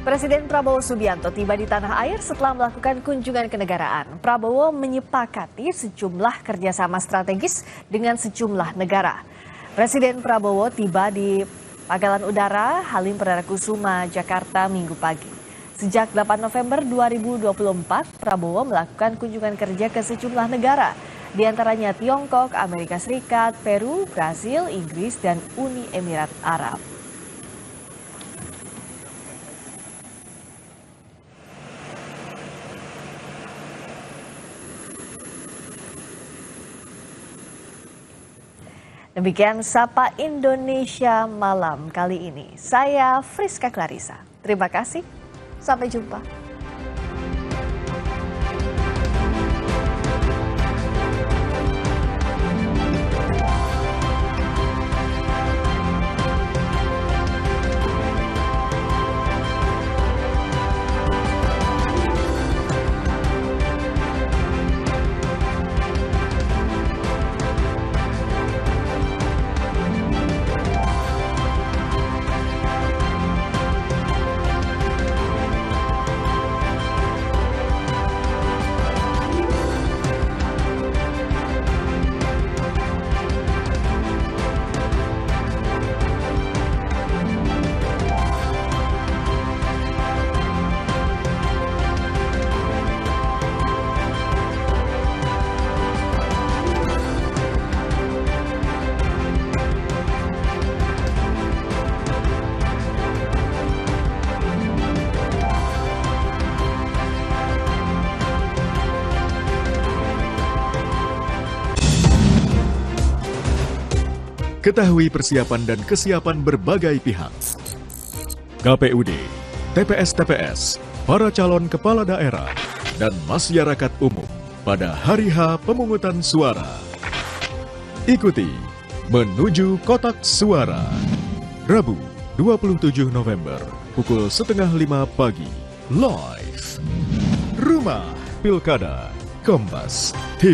Presiden Prabowo Subianto tiba di tanah air setelah melakukan kunjungan kenegaraan. Prabowo menyepakati sejumlah kerjasama strategis dengan sejumlah negara. Presiden Prabowo tiba di Pangkalan Udara Halim Perdana Kusuma, Jakarta Minggu pagi. Sejak 8 November 2024, Prabowo melakukan kunjungan kerja ke sejumlah negara, di antaranya Tiongkok, Amerika Serikat, Peru, Brasil, Inggris, dan Uni Emirat Arab. Demikian Sapa Indonesia malam kali ini. Saya Friska Clarissa. Terima kasih. Sampai jumpa. Ketahui persiapan dan kesiapan berbagai pihak. KPUD, TPS-TPS, para calon kepala daerah, dan masyarakat umum pada hari H pemungutan suara. Ikuti Menuju Kotak Suara, Rabu 27 November, pukul 4:30 pagi, live. Rumah Pilkada, Kompas TV.